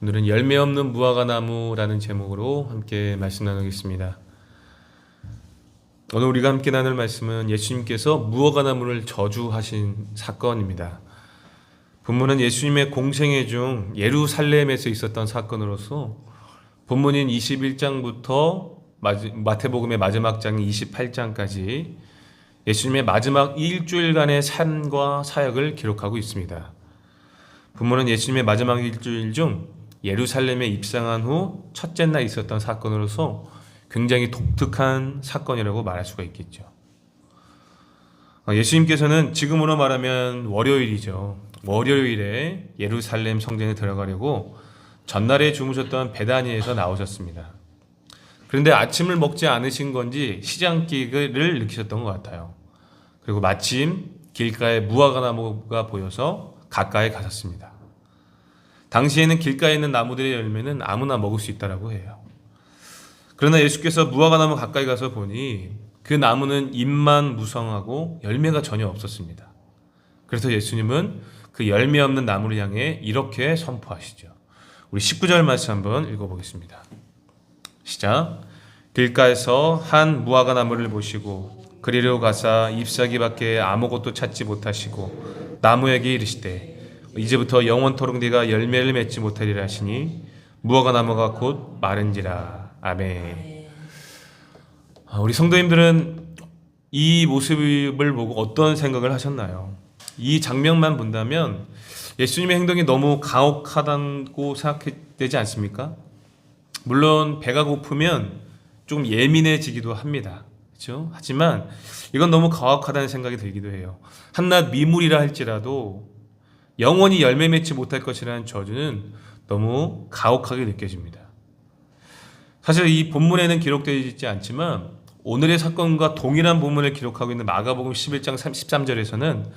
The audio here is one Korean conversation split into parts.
오늘은 열매 없는 무화과 나무라는 제목으로 함께 말씀 나누겠습니다. 오늘 우리가 함께 나눌 말씀은 예수님께서 무화과 나무를 저주하신 사건입니다. 본문은 예수님의 공생애 중 예루살렘에서 있었던 사건으로서 본문인 21장부터 마태복음의 마지막 장 28장까지 예수님의 마지막 일주일간의 삶과 사역을 기록하고 있습니다. 본문은 예수님의 마지막 일주일 중 예루살렘에 입성한 후 첫째 날 있었던 사건으로서 굉장히 독특한 사건이라고 말할 수가 있겠죠. 예수님께서는 지금으로 말하면 월요일이죠. 월요일에 예루살렘 성전에 들어가려고 전날에 주무셨던 베다니에서 나오셨습니다. 그런데 아침을 먹지 않으신 건지 시장기를 느끼셨던 것 같아요. 그리고 마침 길가에 무화과 나무가 보여서 가까이 가셨습니다. 당시에는 길가에 있는 나무들의 열매는 아무나 먹을 수 있다고 해요. 그러나 예수께서 무화과 나무 가까이 가서 보니 그 나무는 잎만 무성하고 열매가 전혀 없었습니다. 그래서 예수님은 그 열매 없는 나무를 향해 이렇게 선포하시죠. 우리 19절 말씀 한번 읽어보겠습니다. 시작. 길가에서 한 무화과 나무를 보시고 그리로 가사 잎사귀밖에 아무것도 찾지 못하시고 나무에게 이르시되 이제부터 영원토록 네가 열매를 맺지 못하리라 하시니 무화과 나무가 곧 마른지라. 아멘. 우리 성도님들은 이 모습을 보고 어떤 생각을 하셨나요? 이 장면만 본다면 예수님의 행동이 너무 가혹하다고 생각되지 않습니까? 물론 배가 고프면 좀 예민해지기도 합니다. 그렇죠? 하지만 이건 너무 가혹하다는 생각이 들기도 해요. 한낱 미물이라 할지라도 영원히 열매 맺지 못할 것이라는 저주는 너무 가혹하게 느껴집니다. 사실 이 본문에는 기록되어 있지 않지만 오늘의 사건과 동일한 본문을 기록하고 있는 마가복음 11장 13절에서는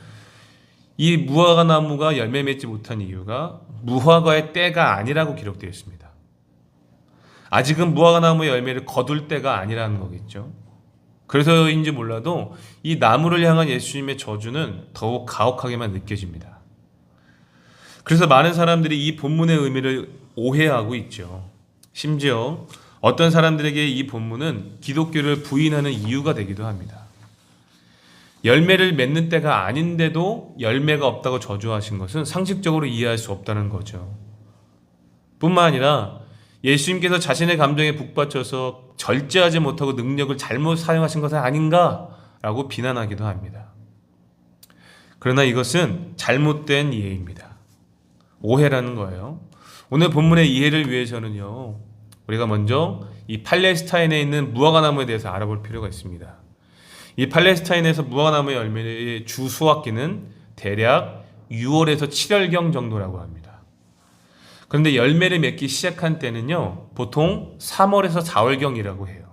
이 무화과 나무가 열매 맺지 못한 이유가 무화과의 때가 아니라고 기록되어 있습니다. 아직은 무화과 나무의 열매를 거둘 때가 아니라는 거겠죠. 그래서인지 몰라도 이 나무를 향한 예수님의 저주는 더욱 가혹하게만 느껴집니다. 그래서 많은 사람들이 이 본문의 의미를 오해하고 있죠. 심지어 어떤 사람들에게 이 본문은 기독교를 부인하는 이유가 되기도 합니다. 열매를 맺는 때가 아닌데도 열매가 없다고 저주하신 것은 상식적으로 이해할 수 없다는 거죠. 뿐만 아니라 예수님께서 자신의 감정에 북받쳐서 절제하지 못하고 능력을 잘못 사용하신 것은 아닌가라고 비난하기도 합니다. 그러나 이것은 잘못된 이해입니다. 오해라는 거예요. 오늘 본문의 이해를 위해서는요, 우리가 먼저 이 팔레스타인에 있는 무화과 나무에 대해서 알아볼 필요가 있습니다. 이 팔레스타인에서 무화과 나무의 열매의 주 수확기는 대략 6월에서 7월경 정도라고 합니다. 그런데 열매를 맺기 시작한 때는요, 보통 3월에서 4월경이라고 해요.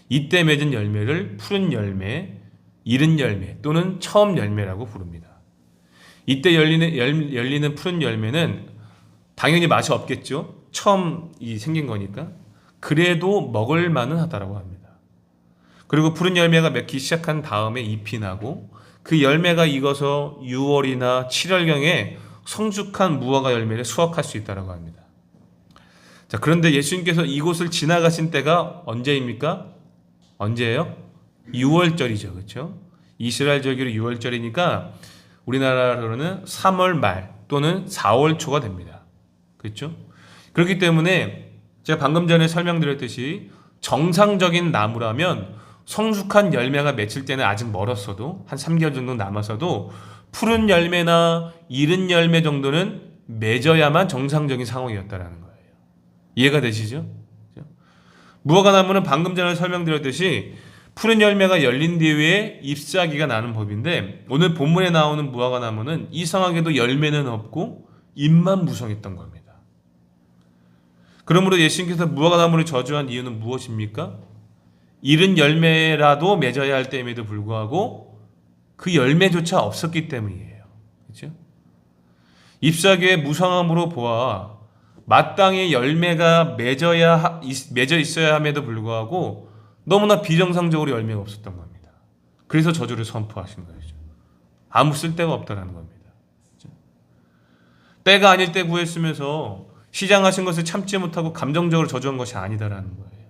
이때 맺은 열매를 푸른 열매, 이른 열매 또는 처음 열매라고 부릅니다. 이때 열리는 푸른 열매는 당연히 맛이 없겠죠. 처음 생긴 거니까. 그래도 먹을 만은 하다라고 합니다. 그리고 푸른 열매가 맺기 시작한 다음에 잎이 나고 그 열매가 익어서 6월이나 7월경에 성숙한 무화과 열매를 수확할 수 있다라고 합니다. 자, 그런데 예수님께서 이곳을 지나가신 때가 언제입니까? 언제예요? 6월절이죠. 그렇죠? 이스라엘 절기로 6월절이니까 우리나라로는 3월 말 또는 4월 초가 됩니다. 그렇죠? 그렇기 때문에 제가 방금 전에 설명드렸듯이 정상적인 나무라면 성숙한 열매가 맺힐 때는 아직 멀었어도 한 3개월 정도 남았어도 푸른 열매나 이른 열매 정도는 맺어야만 정상적인 상황이었다라는 거예요. 이해가 되시죠? 무화과 나무는 방금 전에 설명드렸듯이 푸른 열매가 열린 뒤에 잎사귀가 나는 법인데 오늘 본문에 나오는 무화과 나무는 이상하게도 열매는 없고 잎만 무성했던 겁니다. 그러므로 예수님께서 무화과 나무를 저주한 이유는 무엇입니까? 이른 열매라도 맺어야 할 때임에도 불구하고 그 열매조차 없었기 때문이에요. 그렇죠? 잎사귀의 무성함으로 보아 마땅히 열매가 맺어 있어야 함에도 불구하고 너무나 비정상적으로 열매가 없었던 겁니다. 그래서 저주를 선포하신 거죠. 아무 쓸데가 없다라는 겁니다. 때가 아닐 때 구했으면서 시장하신 것을 참지 못하고 감정적으로 저주한 것이 아니다라는 거예요.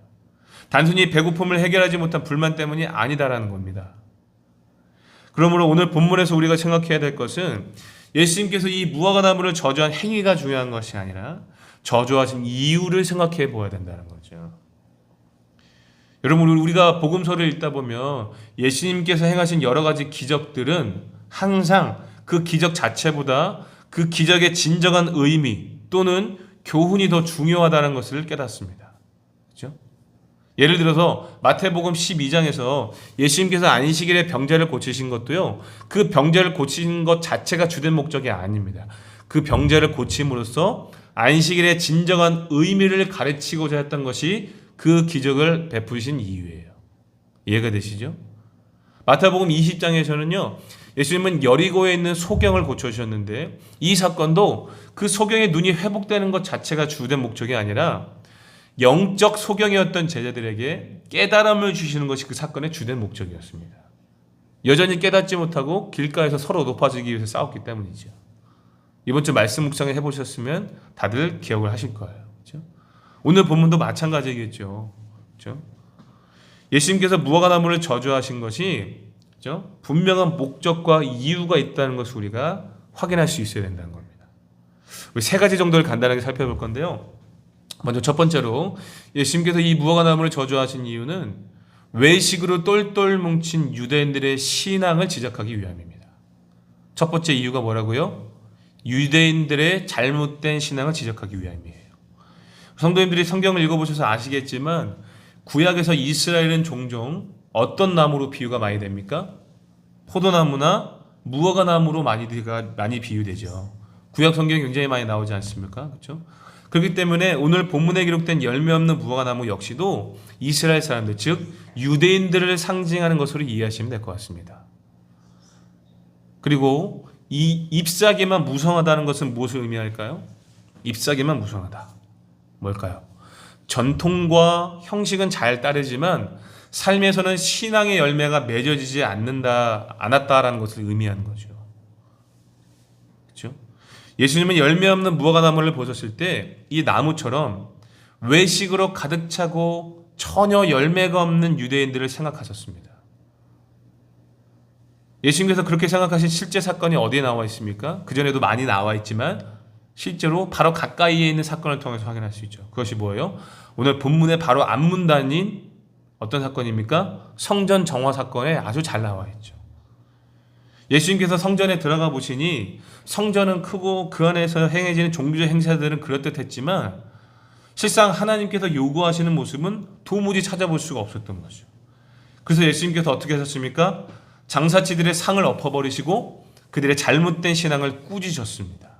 단순히 배고픔을 해결하지 못한 불만 때문이 아니다라는 겁니다. 그러므로 오늘 본문에서 우리가 생각해야 될 것은 예수님께서 이 무화과 나무를 저주한 행위가 중요한 것이 아니라 저주하신 이유를 생각해 보아야 된다는 거죠. 여러분, 우리가 복음서를 읽다 보면 예수님께서 행하신 여러 가지 기적들은 항상 그 기적 자체보다 그 기적의 진정한 의미 또는 교훈이 더 중요하다는 것을 깨닫습니다. 그렇죠? 예를 들어서 마태복음 12장에서 예수님께서 안식일에 병자를 고치신 것도요, 그 병자를 고친 것 자체가 주된 목적이 아닙니다. 그 병자를 고침으로써 안식일의 진정한 의미를 가르치고자 했던 것이 그 기적을 베푸신 이유예요. 이해가 되시죠? 마태복음 20장에서는요, 예수님은 여리고에 있는 소경을 고쳐주셨는데 이 사건도 그 소경의 눈이 회복되는 것 자체가 주된 목적이 아니라 영적 소경이었던 제자들에게 깨달음을 주시는 것이 그 사건의 주된 목적이었습니다. 여전히 깨닫지 못하고 길가에서 서로 높아지기 위해서 싸웠기 때문이죠. 이번 주 말씀 묵상을 해보셨으면 다들 기억을 하실 거예요. 그렇죠? 오늘 본문도 마찬가지겠죠. 그렇죠? 예수님께서 무화과 나무를 저주하신 것이, 그렇죠? 분명한 목적과 이유가 있다는 것을 우리가 확인할 수 있어야 된다는 겁니다. 우리 세 가지 정도를 간단하게 살펴볼 건데요. 먼저 첫 번째로 예수님께서 이 무화과 나무를 저주하신 이유는 외식으로 똘똘 뭉친 유대인들의 신앙을 지적하기 위함입니다. 첫 번째 이유가 뭐라고요? 유대인들의 잘못된 신앙을 지적하기 위함이에요. 성도님들이 성경을 읽어보셔서 아시겠지만 구약에서 이스라엘은 종종 어떤 나무로 비유가 많이 됩니까? 포도나무나 무화과 나무로 많이 비유되죠. 구약 성경이 굉장히 많이 나오지 않습니까? 그렇죠? 그렇기 때문에 오늘 본문에 기록된 열매 없는 무화과 나무 역시도 이스라엘 사람들, 즉 유대인들을 상징하는 것으로 이해하시면 될 것 같습니다. 그리고 이 잎사귀만 무성하다는 것은 무엇을 의미할까요? ip사귀만 무성하다. 뭘까요? 전통과 형식은 잘 따르지만 삶에서는 신앙의 열매가 맺어지지 않았다라는 것을 의미하는 거죠. 그렇죠? 예수님은 열매 없는 무화과 나무를 보셨을 때 이 나무처럼 외식으로 가득 차고 전혀 열매가 없는 유대인들을 생각하셨습니다. 예수님께서 그렇게 생각하신 실제 사건이 어디에 나와 있습니까? 그전에도 많이 나와 있지만 실제로 바로 가까이에 있는 사건을 통해서 확인할 수 있죠. 그것이 뭐예요? 오늘 본문의 바로 앞문단인 어떤 사건입니까? 성전 정화 사건에 아주 잘 나와 있죠. 예수님께서 성전에 들어가 보시니 성전은 크고 그 안에서 행해지는 종교적 행사들은 그럴듯했지만 실상 하나님께서 요구하시는 모습은 도무지 찾아볼 수가 없었던 거죠. 그래서 예수님께서 어떻게 하셨습니까? 장사치들의 상을 엎어버리시고 그들의 잘못된 신앙을 꾸짖으셨습니다.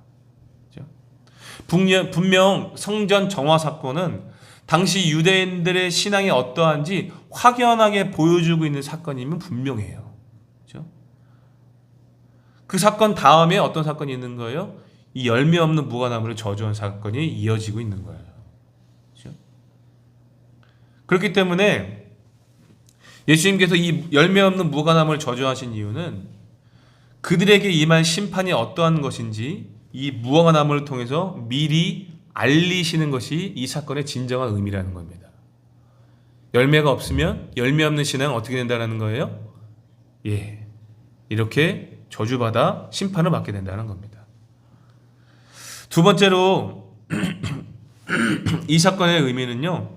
분명 성전 정화 사건은 당시 유대인들의 신앙이 어떠한지 확연하게 보여주고 있는 사건이면 분명해요. 그렇죠? 그 사건 다음에 어떤 사건이 있는 거예요? 이 열매 없는 무화과나무를 저주한 사건이 이어지고 있는 거예요. 그렇죠? 그렇기 때문에 예수님께서 이 열매 없는 무화과나무를 저주하신 이유는 그들에게 임할 심판이 어떠한 것인지 이 무화과나무를 통해서 미리 알리시는 것이 이 사건의 진정한 의미라는 겁니다. 열매가 없으면 열매 없는 신앙은 어떻게 된다는 거예요? 예, 이렇게 저주받아 심판을 받게 된다는 겁니다. 두 번째로 이 사건의 의미는요,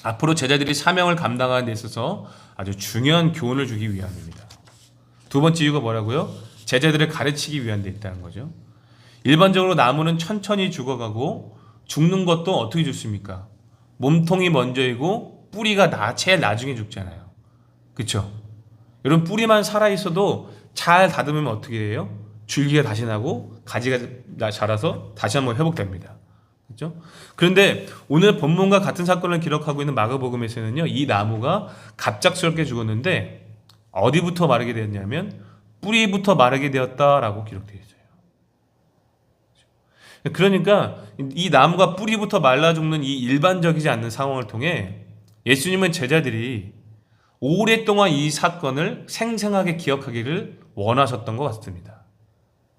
앞으로 제자들이 사명을 감당하는 데 있어서 아주 중요한 교훈을 주기 위함입니다. 두 번째 이유가 뭐라고요? 제자들을 가르치기 위한 데 있다는 거죠. 일반적으로 나무는 천천히 죽어가고 죽는 것도 어떻게 죽습니까? 몸통이 먼저이고 뿌리가 제일 나중에 죽잖아요. 그렇죠? 여러분, 뿌리만 살아있어도 잘 다듬으면 어떻게 해요? 줄기가 다시 나고 가지가 자라서 다시 한번 회복됩니다. 그렇죠? 그런데 오늘 본문과 같은 사건을 기록하고 있는 마가복음에서는요, 이 나무가 갑작스럽게 죽었는데 어디부터 마르게 되었냐면 뿌리부터 마르게 되었다라고 기록되어 있어요. 그러니까 이 나무가 뿌리부터 말라 죽는 이 일반적이지 않는 상황을 통해 예수님은 제자들이 오랫동안 이 사건을 생생하게 기억하기를 원하셨던 것 같습니다.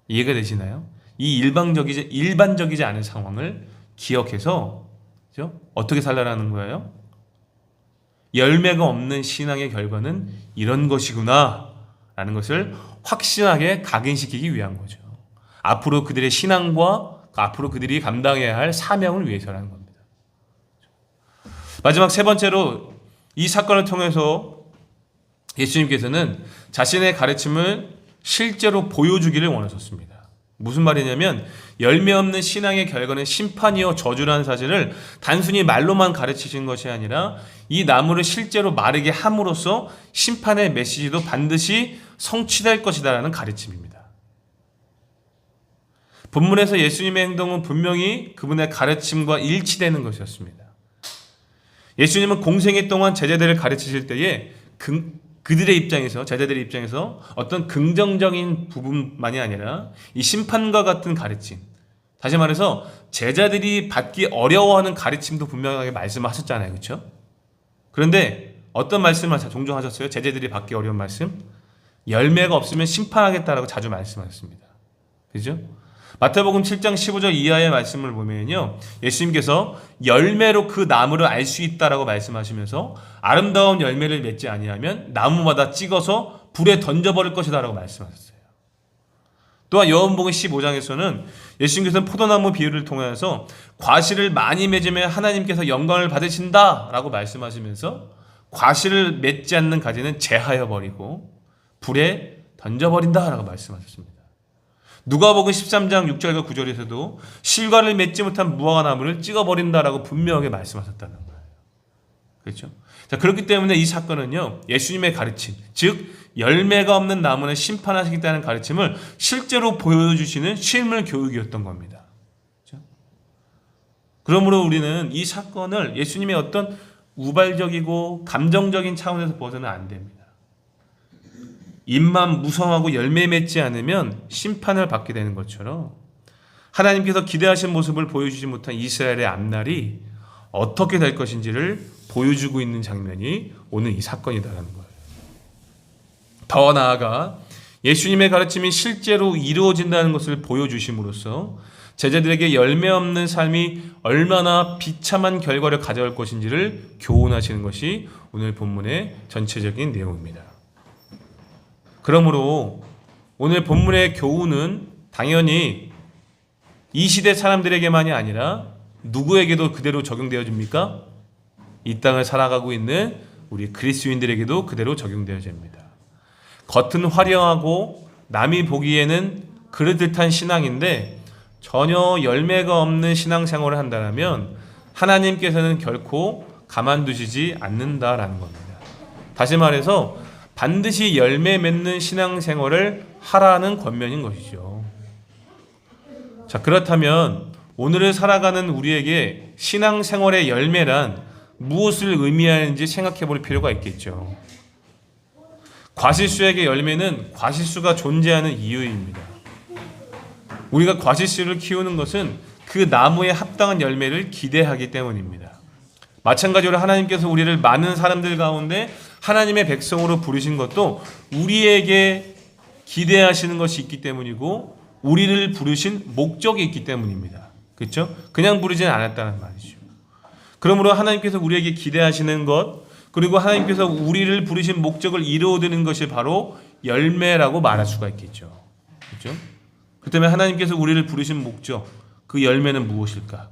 이해가 되시나요? 이 일반적이지 않은 상황을 기억해서, 그죠? 어떻게 살라라는 거예요? 열매가 없는 신앙의 결과는 이런 것이구나 라는 것을 확신하게 각인시키기 위한 거죠. 앞으로 그들의 신앙과 앞으로 그들이 감당해야 할 사명을 위해서라는 겁니다. 마지막 세 번째로 이 사건을 통해서 예수님께서는 자신의 가르침을 실제로 보여주기를 원하셨습니다. 무슨 말이냐면 열매 없는 신앙의 결과는 심판이요 저주라는 사실을 단순히 말로만 가르치신 것이 아니라 이 나무를 실제로 마르게 함으로써 심판의 메시지도 반드시 성취될 것이다라는 가르침입니다. 본문에서 예수님의 행동은 분명히 그분의 가르침과 일치되는 것이었습니다. 예수님은 공생애 동안 제자들을 가르치실 때에 그들의 입장에서, 제자들의 입장에서 어떤 긍정적인 부분만이 아니라 이 심판과 같은 가르침, 다시 말해서 제자들이 받기 어려워하는 가르침도 분명하게 말씀하셨잖아요. 그렇죠? 그런데 어떤 말씀을 종종 하셨어요? 제자들이 받기 어려운 말씀? 열매가 없으면 심판하겠다라고 자주 말씀하셨습니다. 그죠? 마태복음 7장 15절 이하의 말씀을 보면요, 예수님께서 열매로 그 나무를 알 수 있다라고 말씀하시면서 아름다운 열매를 맺지 아니하면 나무마다 찍어서 불에 던져버릴 것이다라고 말씀하셨어요. 또한 요한복음 15장에서는 예수님께서는 포도나무 비유를 통해서 과실을 많이 맺으면 하나님께서 영광을 받으신다라고 말씀하시면서 과실을 맺지 않는 가지는 제하여 버리고 불에 던져버린다라고 말씀하셨습니다. 누가복음 13장 6절과 9절에서도 실과를 맺지 못한 무화과나무를 찍어버린다라고 분명하게 말씀하셨다는 거예요. 그렇죠? 자, 그렇기 때문에 이 사건은요, 예수님의 가르침, 즉 열매가 없는 나무는 심판하시겠다는 가르침을 실제로 보여주시는 실물 교육이었던 겁니다. 그렇죠? 그러므로 우리는 이 사건을 예수님의 어떤 우발적이고 감정적인 차원에서 벗어나면 안 됩니다. 입만 무성하고 열매 맺지 않으면 심판을 받게 되는 것처럼 하나님께서 기대하신 모습을 보여주지 못한 이스라엘의 앞날이 어떻게 될 것인지를 보여주고 있는 장면이 오늘 이 사건이라는 거예요. 더 나아가 예수님의 가르침이 실제로 이루어진다는 것을 보여주심으로써 제자들에게 열매 없는 삶이 얼마나 비참한 결과를 가져올 것인지를 교훈하시는 것이 오늘 본문의 전체적인 내용입니다. 그러므로 오늘 본문의 교훈은 당연히 이 시대 사람들에게만이 아니라 누구에게도 그대로 적용되어집니까? 이 땅을 살아가고 있는 우리 그리스도인들에게도 그대로 적용되어집니다. 겉은 화려하고 남이 보기에는 그럴듯한 신앙인데 전혀 열매가 없는 신앙생활을 한다면 하나님께서는 결코 가만두시지 않는다라는 겁니다. 다시 말해서 반드시 열매 맺는 신앙생활을 하라는 권면인 것이죠. 자, 그렇다면 오늘을 살아가는 우리에게 신앙생활의 열매란 무엇을 의미하는지 생각해 볼 필요가 있겠죠. 과실수에게 열매는 과실수가 존재하는 이유입니다. 우리가 과실수를 키우는 것은 그 나무에 합당한 열매를 기대하기 때문입니다. 마찬가지로 하나님께서 우리를 많은 사람들 가운데 하나님의 백성으로 부르신 것도 우리에게 기대하시는 것이 있기 때문이고 우리를 부르신 목적이 있기 때문입니다. 그렇죠? 그냥 부르지는 않았다는 말이죠. 그러므로 하나님께서 우리에게 기대하시는 것, 그리고 하나님께서 우리를 부르신 목적을 이루어드는 것이 바로 열매라고 말할 수가 있겠죠. 그렇죠? 그렇다면 하나님께서 우리를 부르신 목적, 그 열매는 무엇일까?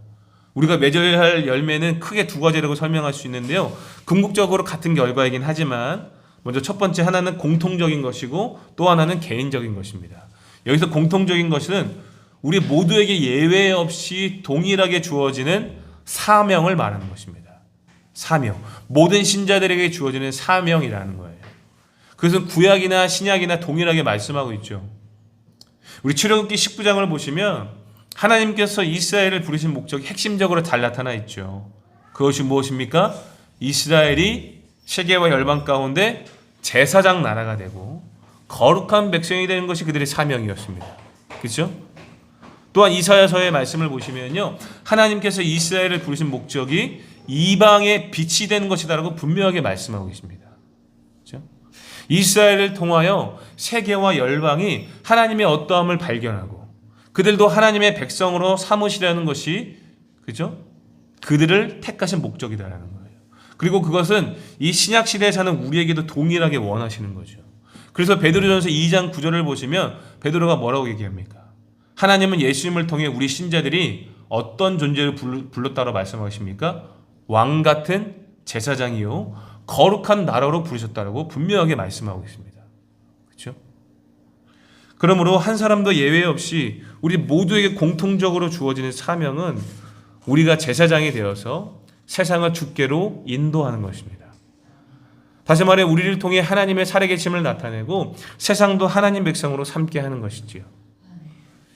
우리가 맺어야 할 열매는 크게 두 가지라고 설명할 수 있는데요. 궁극적으로 같은 결과이긴 하지만 먼저 첫 번째 하나는 공통적인 것이고 또 하나는 개인적인 것입니다. 여기서 공통적인 것은 우리 모두에게 예외 없이 동일하게 주어지는 사명을 말하는 것입니다. 사명. 모든 신자들에게 주어지는 사명이라는 거예요. 그래서 구약이나 신약이나 동일하게 말씀하고 있죠. 우리 출애굽기 19장을 보시면 하나님께서 이스라엘을 부르신 목적이 핵심적으로 잘 나타나 있죠. 그것이 무엇입니까? 이스라엘이 세계와 열방 가운데 제사장 나라가 되고 거룩한 백성이 되는 것이 그들의 사명이었습니다. 그렇죠? 또한 이사야서의 말씀을 보시면요, 하나님께서 이스라엘을 부르신 목적이 이방의 빛이 되는 것이다라고 분명하게 말씀하고 계십니다. 그렇죠? 이스라엘을 통하여 세계와 열방이 하나님의 어떠함을 발견하고 그들도 하나님의 백성으로 삼으시려는 것이 그죠? 그들을 택하신 목적이다라는 거예요. 그리고 그것은 이 신약 시대에 사는 우리에게도 동일하게 원하시는 거죠. 그래서 베드로전서 2장 9절을 보시면 베드로가 뭐라고 얘기합니까? 하나님은 예수님을 통해 우리 신자들이 어떤 존재를 불렀다고 말씀하십니까? 왕 같은 제사장이요 거룩한 나라로 부르셨다라고 분명하게 말씀하고 있습니다. 그렇죠? 그러므로 한 사람도 예외 없이 우리 모두에게 공통적으로 주어지는 사명은 우리가 제사장이 되어서 세상을 주께로 인도하는 것입니다. 다시 말해 우리를 통해 하나님의 살아계심을 나타내고 세상도 하나님 백성으로 삼게 하는 것이지요.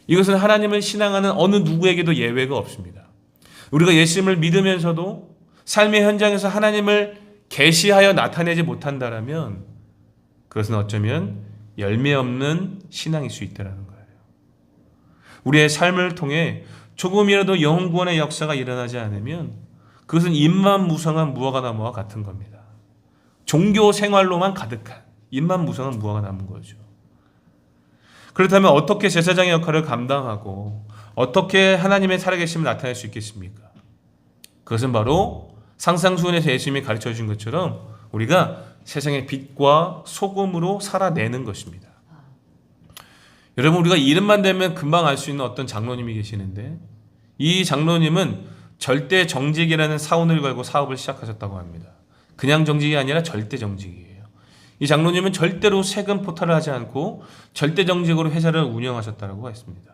이것은 하나님을 신앙하는 어느 누구에게도 예외가 없습니다. 우리가 예수님을 믿으면서도 삶의 현장에서 하나님을 계시하여 나타내지 못한다라면 그것은 어쩌면 열매 없는 신앙일 수 있다는 거예요. 우리의 삶을 통해 조금이라도 영혼 구원의 역사가 일어나지 않으면 그것은 입만 무성한 무화과나무와 같은 겁니다. 종교 생활로만 가득한 입만 무성한 무화과 남은 거죠. 그렇다면 어떻게 제사장의 역할을 감당하고 어떻게 하나님의 살아계심을 나타낼 수 있겠습니까? 그것은 바로 상상수훈에서 예수님이 가르쳐 주신 것처럼 우리가 세상의 빛과 소금으로 살아내는 것입니다. 여러분 우리가 이름만 대면 금방 알 수 있는 어떤 장로님이 계시는데 이 장로님은 절대 정직이라는 사원을 걸고 사업을 시작하셨다고 합니다. 그냥 정직이 아니라 절대 정직이에요. 이 장로님은 절대로 세금 포탈을 하지 않고 절대 정직으로 회사를 운영하셨다고 했습니다.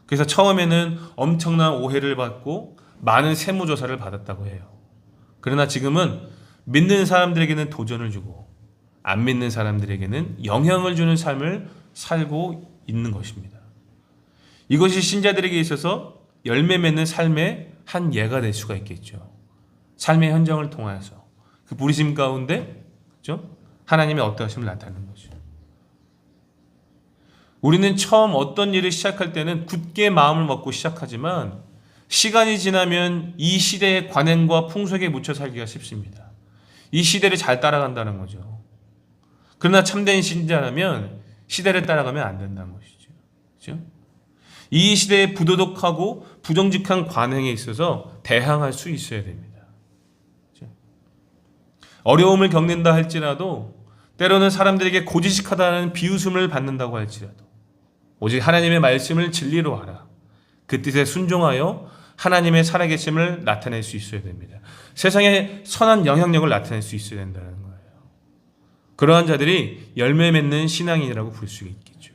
그래서 처음에는 엄청난 오해를 받고 많은 세무조사를 받았다고 해요. 그러나 지금은 믿는 사람들에게는 도전을 주고 안 믿는 사람들에게는 영향을 주는 삶을 살고 있는 것입니다. 이것이 신자들에게 있어서 열매 맺는 삶의 한 예가 될 수가 있겠죠. 삶의 현장을 통해서 그 부르심 가운데 그렇죠? 하나님의 어떠하심을 나타내는 거죠. 우리는 처음 어떤 일을 시작할 때는 굳게 마음을 먹고 시작하지만 시간이 지나면 이 시대의 관행과 풍속에 묻혀 살기가 쉽습니다. 이 시대를 잘 따라간다는 거죠. 그러나 참된 신자라면 시대를 따라가면 안 된다는 것이죠. 그렇죠? 이 시대의 부도덕하고 부정직한 관행에 있어서 대항할 수 있어야 됩니다. 그렇죠? 어려움을 겪는다 할지라도 때로는 사람들에게 고지식하다는 비웃음을 받는다고 할지라도 오직 하나님의 말씀을 진리로 하라. 그 뜻에 순종하여 하나님의 살아계심을 나타낼 수 있어야 됩니다. 세상에 선한 영향력을 나타낼 수 있어야 된다는 거예요. 그러한 자들이 열매 맺는 신앙인이라고 부를 수 있겠죠.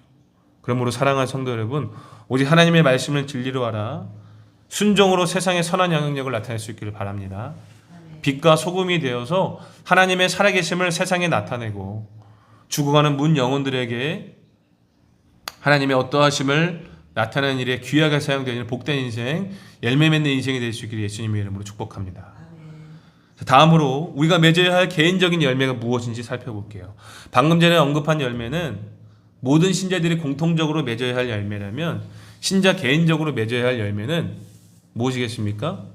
그러므로 사랑하는 성도 여러분, 오직 하나님의 말씀을 진리로 하라. 순종으로 세상에 선한 영향력을 나타낼 수 있기를 바랍니다. 빛과 소금이 되어서 하나님의 살아계심을 세상에 나타내고 죽어가는 문 영혼들에게 하나님의 어떠하심을 나타내는 일에 귀하게 사용되는 복된 인생, 열매 맺는 인생이 될 수 있기를 예수님의 이름으로 축복합니다. 다음으로 우리가 맺어야 할 개인적인 열매가 무엇인지 살펴볼게요. 방금 전에 언급한 열매는 모든 신자들이 공통적으로 맺어야 할 열매라면 신자 개인적으로 맺어야 할 열매는 무엇이겠습니까?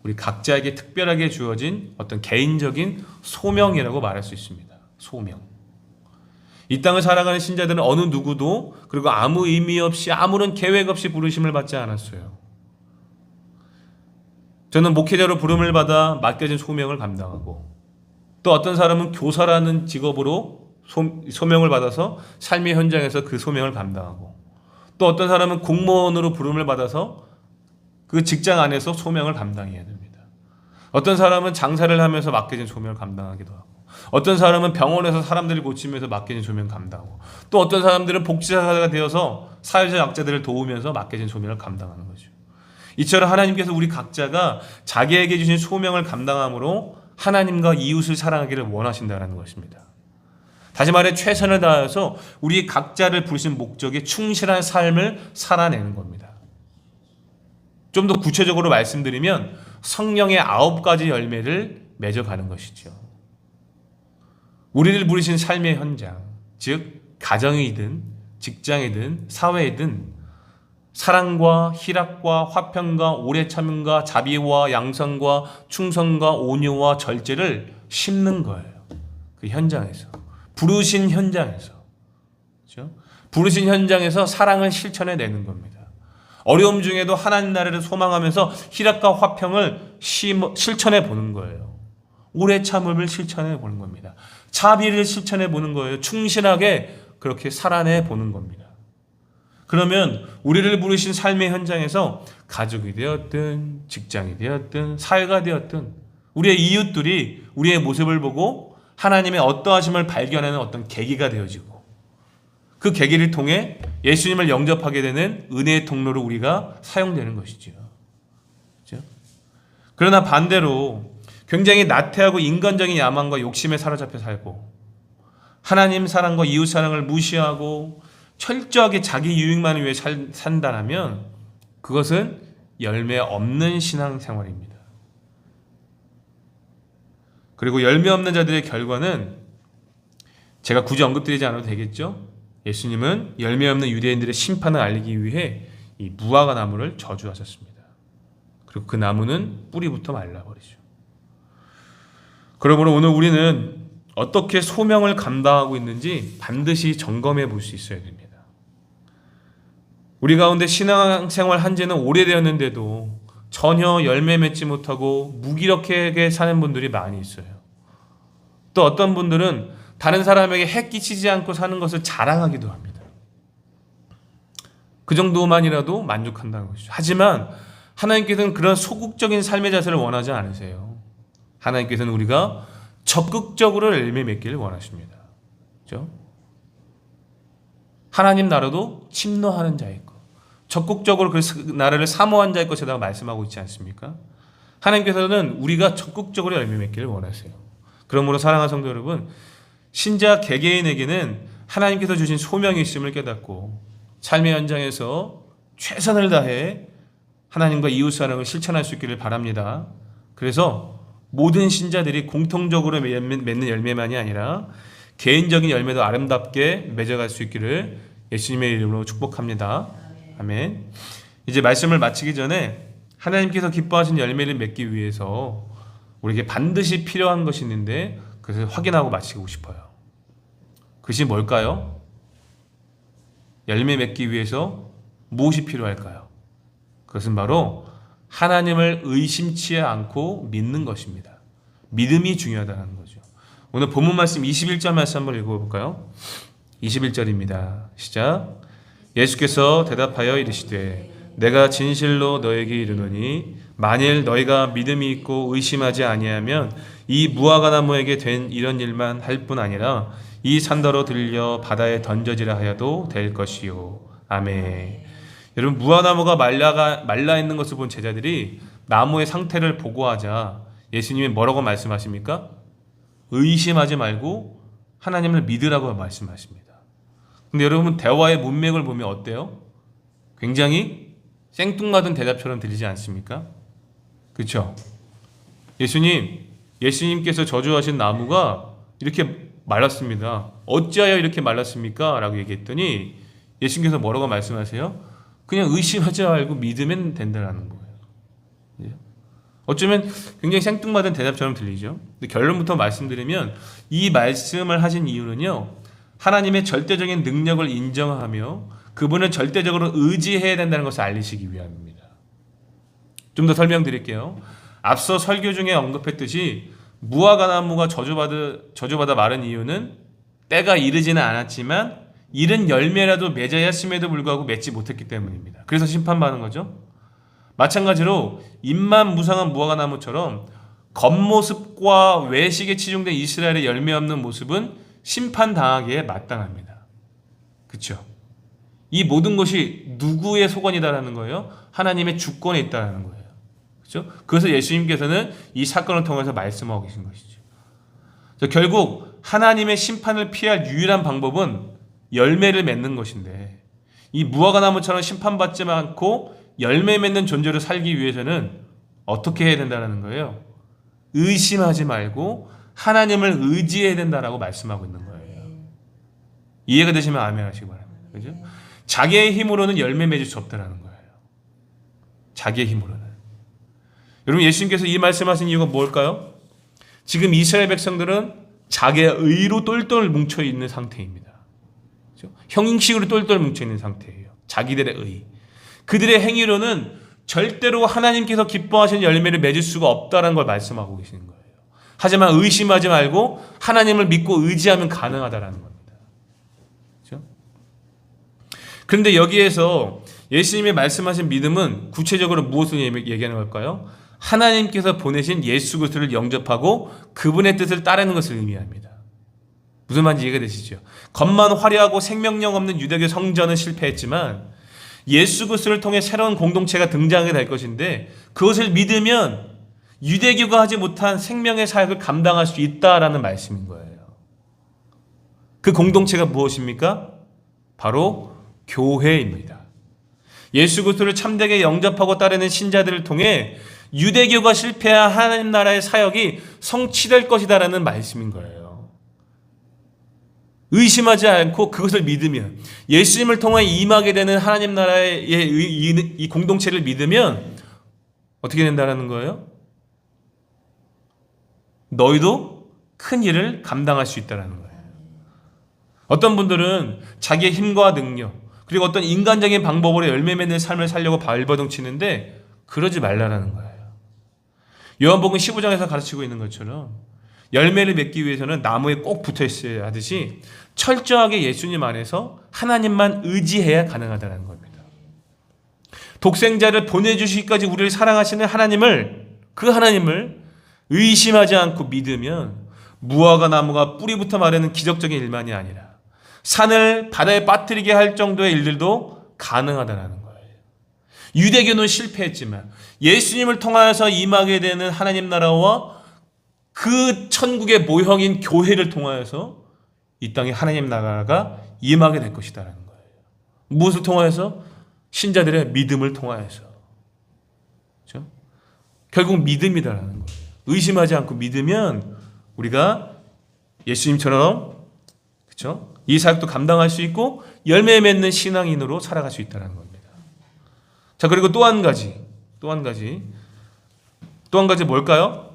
우리 각자에게 특별하게 주어진 어떤 개인적인 소명이라고 말할 수 있습니다. 소명. 이 땅을 살아가는 신자들은 어느 누구도 그리고 아무 의미 없이 아무런 계획 없이 부르심을 받지 않았어요. 저는 목회자로 부름을 받아 맡겨진 소명을 감당하고 또 어떤 사람은 교사라는 직업으로 소명을 받아서 삶의 현장에서 그 소명을 감당하고 또 어떤 사람은 공무원으로 부름을 받아서 그 직장 안에서 소명을 감당해야 됩니다. 어떤 사람은 장사를 하면서 맡겨진 소명을 감당하기도 하고 어떤 사람은 병원에서 사람들을 고치면서 맡겨진 소명을 감당하고 또 어떤 사람들은 복지사가 되어서 사회적 약자들을 도우면서 맡겨진 소명을 감당하는 거죠. 이처럼 하나님께서 우리 각자가 자기에게 주신 소명을 감당함으로 하나님과 이웃을 사랑하기를 원하신다는 것입니다. 다시 말해 최선을 다해서 우리 각자를 부르신 목적에 충실한 삶을 살아내는 겁니다. 좀 더 구체적으로 말씀드리면 성령의 9가지 열매를 맺어가는 것이죠. 우리를 부르신 삶의 현장, 즉 가정이든 직장이든 사회이든 사랑과 희락과 화평과 오래 참음과 자비와 양성과 충성과 온유와 절제를 심는 거예요. 그 현장에서. 부르신 현장에서. 그렇죠? 부르신 현장에서 사랑을 실천해내는 겁니다. 어려움 중에도 하나님 나라를 소망하면서 희락과 화평을 실천해 보는 거예요. 오래 참음을 실천해 보는 겁니다. 자비를 실천해 보는 거예요. 충실하게 그렇게 살아내 보는 겁니다. 그러면 우리를 부르신 삶의 현장에서 가족이 되었든 직장이 되었든 사회가 되었든 우리의 이웃들이 우리의 모습을 보고 하나님의 어떠하심을 발견하는 어떤 계기가 되어지고 그 계기를 통해 예수님을 영접하게 되는 은혜의 통로로 우리가 사용되는 것이죠. 그렇죠? 그러나 반대로 굉장히 나태하고 인간적인 야망과 욕심에 사로잡혀 살고 하나님 사랑과 이웃 사랑을 무시하고 철저하게 자기 유익만을 위해 산다면 그것은 열매 없는 신앙생활입니다. 그리고 열매 없는 자들의 결과는 제가 굳이 언급드리지 않아도 되겠죠? 예수님은 열매 없는 유대인들의 심판을 알리기 위해 이 무화과 나무를 저주하셨습니다. 그리고 그 나무는 뿌리부터 말라버리죠. 그러므로 오늘 우리는 어떻게 소명을 감당하고 있는지 반드시 점검해 볼 수 있어야 됩니다. 우리 가운데 신앙생활 한 지는 오래되었는데도 전혀 열매 맺지 못하고 무기력하게 사는 분들이 많이 있어요. 또 어떤 분들은 다른 사람에게 해 끼치지 않고 사는 것을 자랑하기도 합니다. 그 정도만이라도 만족한다는 것이죠. 하지만 하나님께서는 그런 소극적인 삶의 자세를 원하지 않으세요. 하나님께서는 우리가 적극적으로 열매 맺기를 원하십니다. 그렇죠? 하나님 나라도 침노하는 자일 것, 적극적으로 그 나라를 사모한 자일 것이라고 말씀하고 있지 않습니까? 하나님께서는 우리가 적극적으로 열매 맺기를 원하세요. 그러므로 사랑하는 성도 여러분, 신자 개개인에게는 하나님께서 주신 소명이 있음을 깨닫고 삶의 현장에서 최선을 다해 하나님과 이웃 사랑을 실천할 수 있기를 바랍니다. 그래서 모든 신자들이 공통적으로 맺는 열매만이 아니라 개인적인 열매도 아름답게 맺어갈 수 있기를 예수님의 이름으로 축복합니다. 아멘. 이제 말씀을 마치기 전에 하나님께서 기뻐하신 열매를 맺기 위해서 우리에게 반드시 필요한 것이 있는데 그것을 확인하고 마치고 싶어요. 그것이 뭘까요? 열매 맺기 위해서 무엇이 필요할까요? 그것은 바로 하나님을 의심치 않고 믿는 것입니다. 믿음이 중요하다는 거죠. 오늘 본문 말씀 21절 말씀 한번 읽어볼까요? 21절입니다. 시작. 예수께서 대답하여 이르시되 내가 진실로 너에게 이르노니 만일 너희가 믿음이 있고 의심하지 아니하면 이 무화과나무에게 된 이런 일만 할 뿐 아니라 이 산더러 들려 바다에 던져지라 하여도 될 것이요. 아멘. 여러분, 무화과나무가 말라 있는 것을 본 제자들이 나무의 상태를 보고하자 예수님이 뭐라고 말씀하십니까? 의심하지 말고 하나님을 믿으라고 말씀하십니다. 근데 여러분, 대화의 문맥을 보면 어때요? 굉장히 생뚱맞은 대답처럼 들리지 않습니까? 그렇죠? 예수님께서 저주하신 나무가 이렇게 말랐습니다. 어찌하여 이렇게 말랐습니까? 라고 얘기했더니 예수님께서 뭐라고 말씀하세요? 그냥 의심하지 말고 믿으면 된다는 거예요. 어쩌면 굉장히 생뚱맞은 대답처럼 들리죠. 근데 결론부터 말씀드리면 이 말씀을 하신 이유는요, 하나님의 절대적인 능력을 인정하며 그분을 절대적으로 의지해야 된다는 것을 알리시기 위함입니다. 좀 더 설명드릴게요. 앞서 설교 중에 언급했듯이 무화과나무가 저주받아 마른 이유는 때가 이르지는 않았지만 이른 열매라도 맺어야 했음에도 불구하고 맺지 못했기 때문입니다. 그래서 심판받는 거죠. 마찬가지로 잎만 무성한 무화과나무처럼 겉모습과 외식에 치중된 이스라엘의 열매 없는 모습은 심판당하기에 마땅합니다. 그렇죠? 이 모든 것이 누구의 소관이다라는 거예요? 하나님의 주권에 있다라는 거예요. 그렇죠? 그래서 예수님께서는 이 사건을 통해서 말씀하고 계신 것이죠. 결국 하나님의 심판을 피할 유일한 방법은 열매를 맺는 것인데, 이 무화과나무처럼 심판받지 않고 열매 맺는 존재로 살기 위해서는 어떻게 해야 된다는 거예요? 의심하지 말고 하나님을 의지해야 된다라고 말씀하고 있는 거예요. 이해가 되시면 아멘 하시기 바랍니다. 그죠? 자기의 힘으로는 열매 맺을 수 없다라는 거예요. 자기의 힘으로는. 여러분, 예수님께서 이 말씀하신 이유가 뭘까요? 지금 이스라엘 백성들은 자기의 의로 똘똘 뭉쳐 있는 상태입니다. 그렇죠? 형식으로 똘똘 뭉쳐 있는 상태예요. 자기들의 의. 그들의 행위로는 절대로 하나님께서 기뻐하시는 열매를 맺을 수가 없다는 걸 말씀하고 계시는 거예요. 하지만 의심하지 말고 하나님을 믿고 의지하면 가능하다라는 겁니다. 그렇죠? 그런데 여기에서 예수님이 말씀하신 믿음은 구체적으로 무엇을 얘기하는 걸까요? 하나님께서 보내신 예수 그리스도를 영접하고 그분의 뜻을 따르는 것을 의미합니다. 무슨 말인지 이해가 되시죠? 겉만 화려하고 생명력 없는 유대교 성전은 실패했지만 예수 그리스도를 통해 새로운 공동체가 등장하게 될 것인데 그것을 믿으면 유대교가 하지 못한 생명의 사역을 감당할 수 있다라는 말씀인 거예요. 그 공동체가 무엇입니까? 바로 교회입니다. 예수 그리스도를 참되게 영접하고 따르는 신자들을 통해 유대교가 실패한 하나님 나라의 사역이 성취될 것이다라는 말씀인 거예요. 의심하지 않고 그것을 믿으면, 예수님을 통해 임하게 되는 하나님 나라의 이 공동체를 믿으면 어떻게 된다는 거예요? 너희도 큰 일을 감당할 수 있다는 거예요. 어떤 분들은 자기의 힘과 능력 그리고 어떤 인간적인 방법으로 열매 맺는 삶을 살려고 발버둥 치는데 그러지 말라는 거예요. 요한복음 15장에서 가르치고 있는 것처럼 열매를 맺기 위해서는 나무에 꼭 붙어 있어야 하듯이 철저하게 예수님 안에서 하나님만 의지해야 가능하다는 겁니다. 독생자를 보내주시기까지 우리를 사랑하시는 그 하나님을 의심하지 않고 믿으면 무화과 나무가 뿌리부터 마르는 기적적인 일만이 아니라 산을 바다에 빠뜨리게 할 정도의 일들도 가능하다는 거예요. 유대교는 실패했지만 예수님을 통하여서 임하게 되는 하나님 나라와 그 천국의 모형인 교회를 통하여서 이 땅에 하나님 나라가 임하게 될 것이다라는 거예요. 무엇을 통하여서? 신자들의 믿음을 통하여서. 그렇죠? 결국 믿음이다라는 거예요. 의심하지 않고 믿으면 우리가 예수님처럼, 그렇죠? 이 사역도 감당할 수 있고 열매 맺는 신앙인으로 살아갈 수 있다는 겁니다. 자, 그리고 또 한 가지 뭘까요?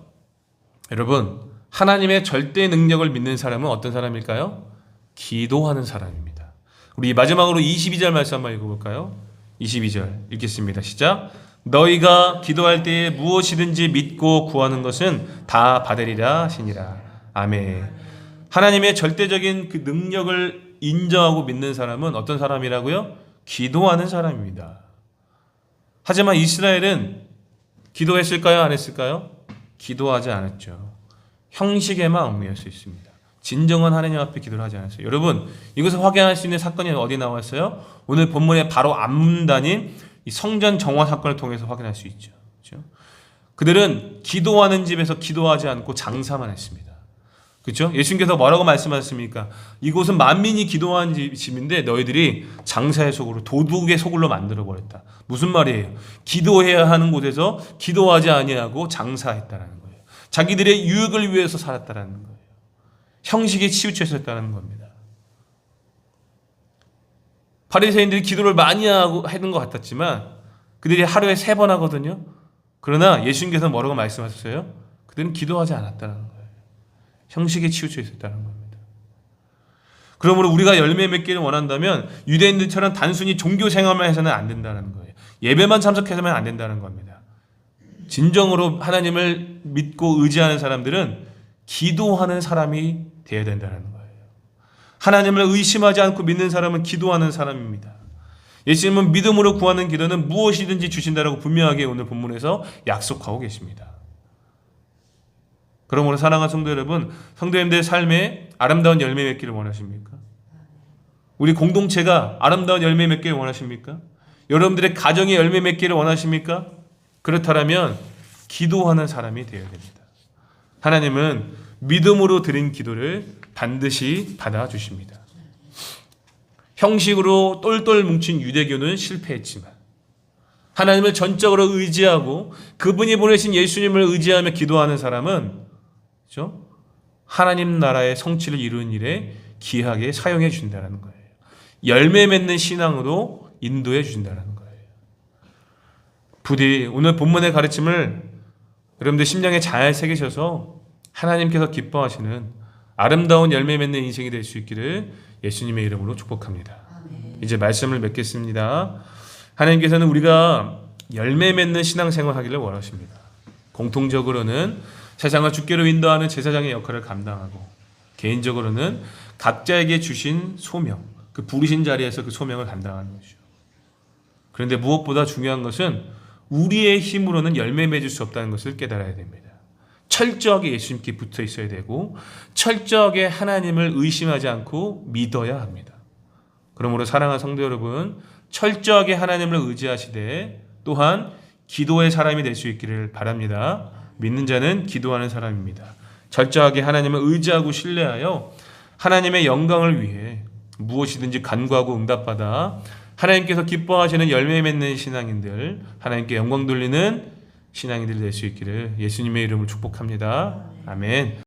여러분, 하나님의 절대 능력을 믿는 사람은 어떤 사람일까요? 기도하는 사람입니다. 우리 마지막으로 22절 말씀 한번 읽어볼까요? 22절 읽겠습니다. 시작. 너희가 기도할 때에 무엇이든지 믿고 구하는 것은 다 받으리라 하시니라. 아멘. 하나님의 절대적인 그 능력을 인정하고 믿는 사람은 어떤 사람이라고요? 기도하는 사람입니다. 하지만 이스라엘은 기도했을까요? 안 했을까요? 기도하지 않았죠. 형식에만 얽매여 있습니다. 진정한 하나님 앞에 기도를 하지 않았어요. 여러분, 이것을 확인할 수 있는 사건이 어디 나왔어요? 오늘 본문의 바로 앞문단인 이 성전 정화 사건을 통해서 확인할 수 있죠. 그렇죠? 그들은 기도하는 집에서 기도하지 않고 장사만 했습니다. 그렇죠? 예수님께서 뭐라고 말씀하셨습니까? 이곳은 만민이 기도하는 집인데 너희들이 장사의 소굴로, 도둑의 소굴로 만들어버렸다. 무슨 말이에요? 기도해야 하는 곳에서 기도하지 아니하고 장사했다는 거예요. 자기들의 유익을 위해서 살았다는 거예요. 형식에 치우쳐 있었다는 겁니다. 바리새인들이 기도를 많이 하는 것 같았지만 그들이 하루에 3번 하거든요. 그러나 예수님께서 뭐라고 말씀하셨어요? 그들은 기도하지 않았다는 거예요. 형식에 치우쳐 있었다는 겁니다. 그러므로 우리가 열매 맺기를 원한다면 유대인들처럼 단순히 종교 생활만 해서는 안 된다는 거예요. 예배만 참석해서는 안 된다는 겁니다. 진정으로 하나님을 믿고 의지하는 사람들은 기도하는 사람이 되어야 된다는 거예요. 하나님을 의심하지 않고 믿는 사람은 기도하는 사람입니다. 예수님은 믿음으로 구하는 기도는 무엇이든지 주신다라고 분명하게 오늘 본문에서 약속하고 계십니다. 그러므로 사랑하는 성도 여러분, 성도님들의 삶에 아름다운 열매 맺기를 원하십니까? 우리 공동체가 아름다운 열매 맺기를 원하십니까? 여러분들의 가정이 열매 맺기를 원하십니까? 그렇다면 기도하는 사람이 되어야 됩니다. 하나님은 믿음으로 드린 기도를 반드시 받아주십니다. 형식으로 똘똘 뭉친 유대교는 실패했지만 하나님을 전적으로 의지하고 그분이 보내신 예수님을 의지하며 기도하는 사람은, 그렇죠? 하나님 나라의 성취를 이루는 일에 귀하게 사용해 준다는 거예요. 열매 맺는 신앙으로 인도해 주신다는 거예요. 부디 오늘 본문의 가르침을 여러분들 심령에 잘 새기셔서 하나님께서 기뻐하시는 아름다운 열매 맺는 인생이 될 수 있기를 예수님의 이름으로 축복합니다. 이제 말씀을 맺겠습니다. 하나님께서는 우리가 열매 맺는 신앙생활 하기를 원하십니다. 공통적으로는 세상을 주께로 인도하는 제사장의 역할을 감당하고, 개인적으로는 각자에게 주신 소명, 그 부르신 자리에서 그 소명을 감당하는 것이죠. 그런데 무엇보다 중요한 것은 우리의 힘으로는 열매 맺을 수 없다는 것을 깨달아야 됩니다. 철저하게 예수님께 붙어 있어야 되고, 철저하게 하나님을 의심하지 않고 믿어야 합니다. 그러므로 사랑하는 성도 여러분, 철저하게 하나님을 의지하시되 또한 기도의 사람이 될 수 있기를 바랍니다. 믿는 자는 기도하는 사람입니다. 철저하게 하나님을 의지하고 신뢰하여 하나님의 영광을 위해 무엇이든지 간구하고 응답받아 하나님께서 기뻐하시는 열매 맺는 신앙인들, 하나님께 영광 돌리는 신앙인들이 될 수 있기를 예수님의 이름으로 축복합니다. 아멘.